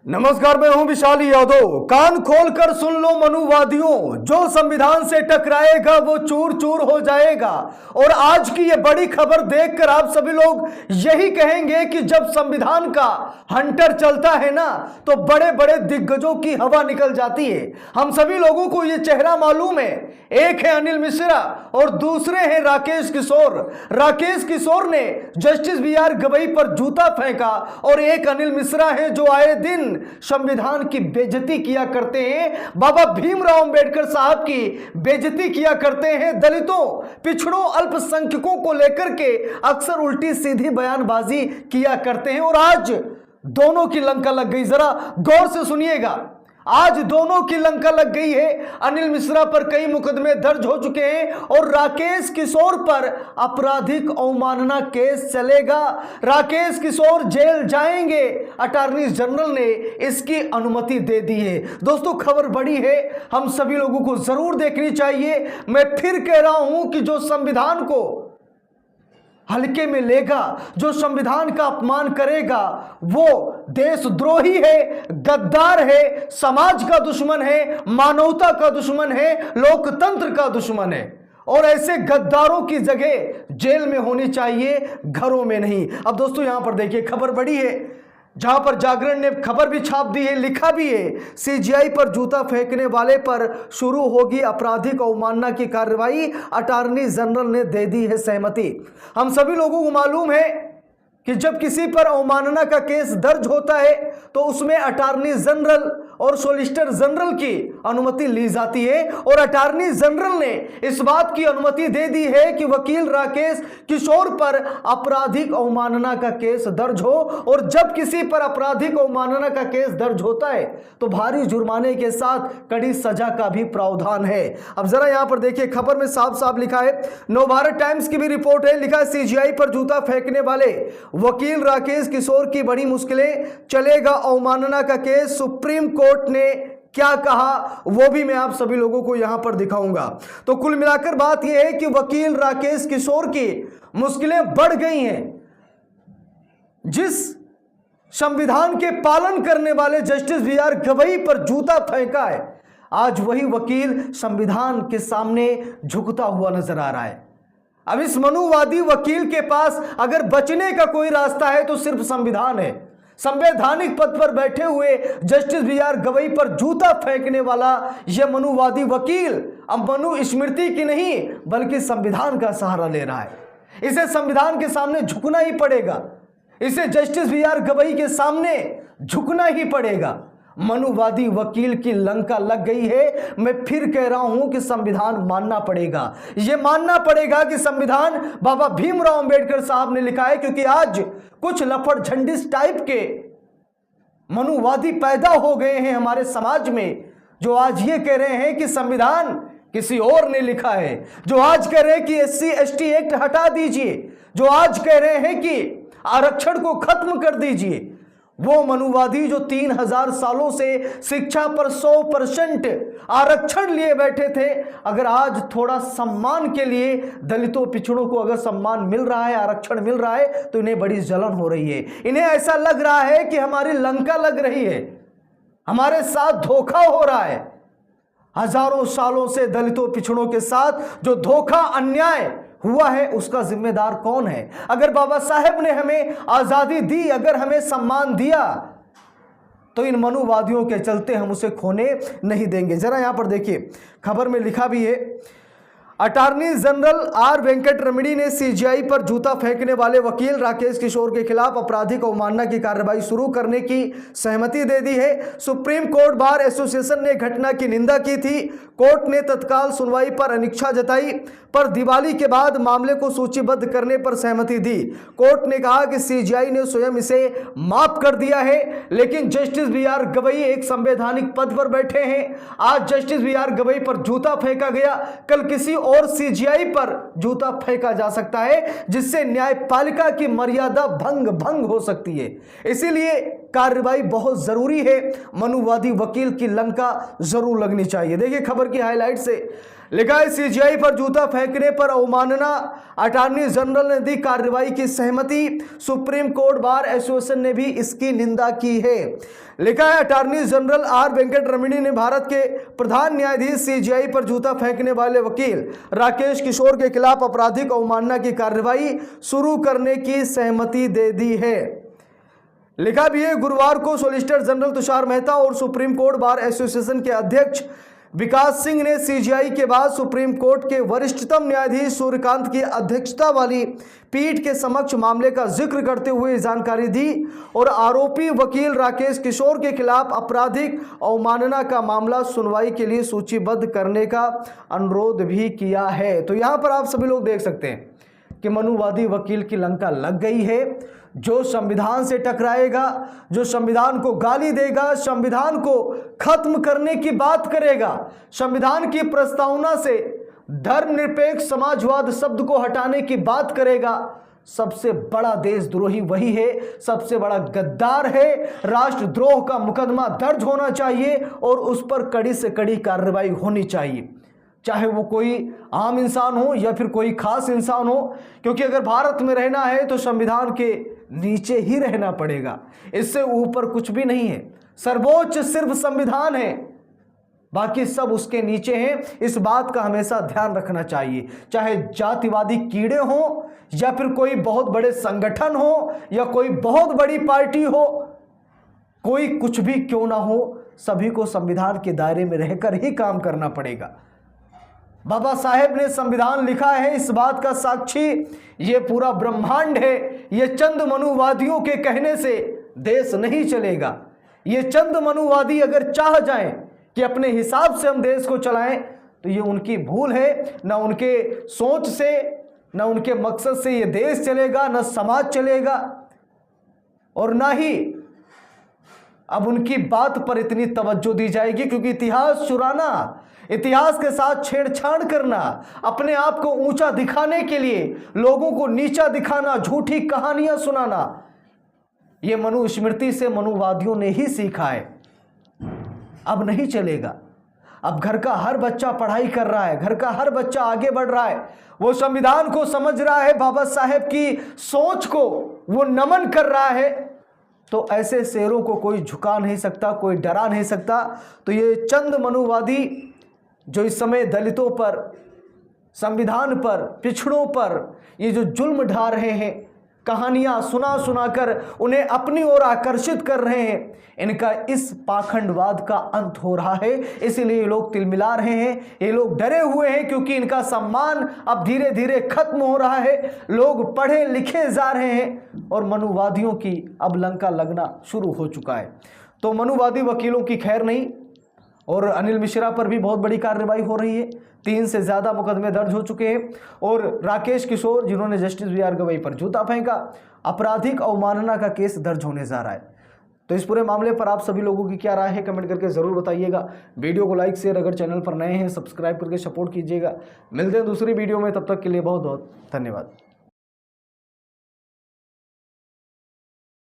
नमस्कार, मैं हूं विशाल यादव। कान खोलकर सुन लो मनुवादियों, जो संविधान से टकराएगा वो चूर चूर हो जाएगा। और आज की ये बड़ी खबर देखकर आप सभी लोग यही कहेंगे कि जब संविधान का हंटर चलता है ना तो बड़े बड़े दिग्गजों की हवा निकल जाती है। हम सभी लोगों को ये चेहरा मालूम है, एक है अनिल मिश्रा और दूसरे हैं राकेश किशोर। राकेश किशोर ने जस्टिस बी.आर. गवई पर जूता फेंका और एक अनिल मिश्रा है जो आए दिन संविधान की बेइज्जती किया करते हैं, बाबा भीमराव अंबेडकर साहब की बेइज्जती किया करते हैं, दलितों, पिछड़ों, अल्पसंख्यकों को लेकर के अक्सर उल्टी सीधी बयानबाजी किया करते हैं। और आज दोनों की लंका लग गई। जरा गौर से सुनिएगा, आज दोनों की लंका लग गई है। अनिल मिश्रा पर कई मुकदमे दर्ज हो चुके हैं और राकेश किशोर पर आपराधिक अवमानना केस चलेगा। राकेश किशोर जेल जाएंगे, अटॉर्नी जनरल ने इसकी अनुमति दे दी है। दोस्तों, खबर बड़ी है, हम सभी लोगों को जरूर देखनी चाहिए। मैं फिर कह रहा हूं कि जो संविधान को हल्के में लेगा, जो संविधान का अपमान करेगा, वो देशद्रोही है, गद्दार है, समाज का दुश्मन है, मानवता का दुश्मन है, लोकतंत्र का दुश्मन है। और ऐसे गद्दारों की जगह जेल में होनी चाहिए, घरों में नहीं। अब दोस्तों यहां पर देखिए, खबर बड़ी है, जहां पर जागरण ने खबर भी छाप दी है, लिखा भी है, सीजीआई पर जूता फेंकने वाले पर शुरू होगी आपराधिक अवमानना की कार्रवाई, अटॉर्नी जनरल ने दे दी है सहमति। हम सभी लोगों को मालूम है कि जब किसी पर अवमानना का केस दर्ज होता है तो उसमें अटॉर्नी जनरल और सॉलिसिटर जनरल की अनुमति ली जाती है। और अटॉर्नी जनरल ने इस बात की अनुमति दे दी है कि वकील राकेश किशोर पर आपराधिक अवमानना का केस दर्ज हो। और जब किसी पर आपराधिक अवमानना का केस दर्ज होता है तो भारी जुर्माने के साथ कड़ी सजा का भी प्रावधान है। अब जरा यहां पर देखिए, खबर में साफ साफ लिखा है, नवभारत टाइम्स की भी रिपोर्ट है, लिखा है सीजीआई पर जूता फेंकने वाले वकील राकेश किशोर की बड़ी मुश्किलें, चलेगा अवमानना का केस। सुप्रीम कोर्ट ने क्या कहा वो भी मैं आप सभी लोगों को यहां पर दिखाऊंगा। तो कुल मिलाकर बात यह है कि वकील राकेश किशोर की मुश्किलें बढ़ गई हैं। जिस संविधान के पालन करने वाले जस्टिस बी.आर. गवई पर जूता फेंका है, आज वही वकील संविधान के सामने झुकता हुआ नजर आ रहा है। अब इस मनुवादी वकील के पास अगर बचने का कोई रास्ता है तो सिर्फ संविधान है। संवैधानिक पद पर बैठे हुए जस्टिस बी.आर. गवई पर जूता फेंकने वाला यह मनुवादी वकील अब मनुस्मृति की नहीं बल्कि संविधान का सहारा ले रहा है। इसे संविधान के सामने झुकना ही पड़ेगा, इसे जस्टिस बी.आर. गवई के सामने झुकना ही पड़ेगा। मनुवादी वकील की लंका लग गई है। मैं फिर कह रहा हूं कि संविधान मानना पड़ेगा, यह मानना पड़ेगा कि संविधान बाबा भीमराव अंबेडकर साहब ने लिखा है। क्योंकि आज कुछ लफड़ झंडिस टाइप के मनुवादी पैदा हो गए हैं हमारे समाज में, जो आज ये कह रहे हैं कि संविधान किसी और ने लिखा है, जो आज कह रहे हैं कि SC/ST एक्ट हटा दीजिए, जो आज कह रहे हैं कि आरक्षण को खत्म कर दीजिए। वो मनुवादी जो 3000 सालों से शिक्षा पर 100% आरक्षण लिए बैठे थे, अगर आज थोड़ा सम्मान के लिए दलितों पिछड़ों को अगर सम्मान मिल रहा है, आरक्षण मिल रहा है, तो इन्हें बड़ी जलन हो रही है। इन्हें ऐसा लग रहा है कि हमारी लंका लग रही है, हमारे साथ धोखा हो रहा है। हजारों सालों से दलितों पिछड़ों के साथ जो धोखा अन्याय हुआ है उसका जिम्मेदार कौन है? अगर बाबा साहेब ने हमें आजादी दी, अगर हमें सम्मान दिया, तो इन मनुवादियों के चलते हम उसे खोने नहीं देंगे। जरा यहां पर देखिए, खबर में लिखा भी है, अटॉर्नी जनरल आर वेंकट रमणी ने सीजीआई पर जूता फेंकने वाले वकील राकेश किशोर के खिलाफ आपराधिक अवमानना की कार्रवाई शुरू करने की सहमति दे दी है। सुप्रीम कोर्ट बार एसोसिएशन ने घटना की निंदा की थी। कोर्ट ने तत्काल सुनवाई पर अनिच्छा जताई, पर दिवाली के बाद मामले को सूचीबद्ध करने पर सहमति दी। कोर्ट ने कहा कि सीजीआई ने स्वयं इसे माफ कर दिया है, लेकिन जस्टिस बी.आर. गवई एक संवैधानिक पद पर बैठे हैं। आज जस्टिस बी.आर. गवई पर जूता फेंका गया, कल किसी और सीजीआई पर जूता फेंका जा सकता है, जिससे न्यायपालिका की मर्यादा भंग हो सकती है। इसीलिए कार्रवाई बहुत जरूरी है। मनुवादी वकील की लंका जरूर लगनी चाहिए। देखिए खबर की हाईलाइट से, लिखा है सीजीआई पर जूता फेंकने पर अवमानना, अटॉर्नी जनरल ने दी कार्रवाई की सहमति, सुप्रीम कोर्ट बार एसोसिएशन ने भी इसकी निंदा की है। लिखा है अटॉर्नी जनरल आर वेंकट रमणी ने भारत के प्रधान न्यायाधीश सीजीआई पर जूता फेंकने वाले वकील राकेश किशोर के खिलाफ आपराधिक अवमानना की कार्रवाई शुरू करने की सहमति दे दी है। लिखा भी है गुरुवार को सॉलिसिटर जनरल तुषार मेहता और सुप्रीम कोर्ट बार एसोसिएशन के अध्यक्ष विकास सिंह ने सीजीआई के बाद सुप्रीम कोर्ट के वरिष्ठतम न्यायाधीश सूर्यकांत की अध्यक्षता वाली पीठ के समक्ष मामले का जिक्र करते हुए जानकारी दी और आरोपी वकील राकेश किशोर के खिलाफ आपराधिक अवमानना का मामला सुनवाई के लिए सूचीबद्ध करने का अनुरोध भी किया है। तो यहां पर आप सभी लोग देख सकते हैं कि मनुवादी वकील की लंका लग गई है। जो संविधान से टकराएगा, जो संविधान को गाली देगा, संविधान को खत्म करने की बात करेगा, संविधान की प्रस्तावना से धर्मनिरपेक्ष समाजवाद शब्द को हटाने की बात करेगा, सबसे बड़ा देशद्रोही वही है, सबसे बड़ा गद्दार है। राष्ट्रद्रोह का मुकदमा दर्ज होना चाहिए और उस पर कड़ी से कड़ी कार्रवाई होनी चाहिए, चाहे वो कोई आम इंसान हो या फिर कोई खास इंसान हो, क्योंकि अगर भारत में रहना है तो संविधान के नीचे ही रहना पड़ेगा, इससे ऊपर कुछ भी नहीं है। सर्वोच्च सिर्फ संविधान है, बाकी सब उसके नीचे हैं। इस बात का हमेशा ध्यान रखना चाहिए, चाहे जातिवादी कीड़े हो या फिर कोई बहुत बड़े संगठन हो या कोई बहुत बड़ी पार्टी हो, कोई कुछ भी क्यों ना हो, सभी को संविधान के दायरे में रहकर ही काम करना पड़ेगा। बाबा साहेब ने संविधान लिखा है, इस बात का साक्षी ये पूरा ब्रह्मांड है। ये चंद मनुवादियों के कहने से देश नहीं चलेगा। ये चंद मनुवादी अगर चाह जाएं कि अपने हिसाब से हम देश को चलाएं तो ये उनकी भूल है। ना उनके सोच से, ना उनके मकसद से ये देश चलेगा, ना समाज चलेगा, और ना ही अब उनकी बात पर इतनी तवज्जो दी जाएगी, क्योंकि इतिहास चुराना, इतिहास के साथ छेड़छाड़ करना, अपने आप को ऊंचा दिखाने के लिए लोगों को नीचा दिखाना, झूठी कहानियां सुनाना, यह मनुस्मृति से मनुवादियों ने ही सीखा है। अब नहीं चलेगा। अब घर का हर बच्चा पढ़ाई कर रहा है, घर का हर बच्चा आगे बढ़ रहा है, वो संविधान को समझ रहा है, बाबा साहेब की सोच को वो नमन कर रहा है। तो ऐसे शेरों को कोई झुका नहीं सकता, कोई डरा नहीं सकता। तो ये चंद मनुवादी जो इस समय दलितों पर, संविधान पर, पिछड़ों पर ये जो जुल्म ढा रहे हैं, कहानियां सुना सुनाकर उन्हें अपनी ओर आकर्षित कर रहे हैं, इनका इस पाखंडवाद का अंत हो रहा है। इसीलिए ये लोग तिलमिला रहे हैं, ये लोग डरे हुए हैं, क्योंकि इनका सम्मान अब धीरे धीरे खत्म हो रहा है। लोग पढ़े लिखे जा रहे हैं और मनुवादियों की अब लंका लगना शुरू हो चुका है। तो मनुवादी वकीलों की खैर नहीं, और अनिल मिश्रा पर भी बहुत बड़ी कार्रवाई हो रही है। 3 से ज़्यादा मुकदमे दर्ज हो चुके हैं। और राकेश किशोर, जिन्होंने जस्टिस बी आर गवई पर जूता फेंका, आपराधिक अवमानना का केस दर्ज होने जा रहा है। तो इस पूरे मामले पर आप सभी लोगों की क्या राय है, कमेंट करके ज़रूर बताइएगा। वीडियो को लाइक शेयर, अगर चैनल पर नए हैं सब्सक्राइब करके सपोर्ट कीजिएगा। मिलते हैं दूसरी वीडियो में, तब तक के लिए बहुत बहुत धन्यवाद।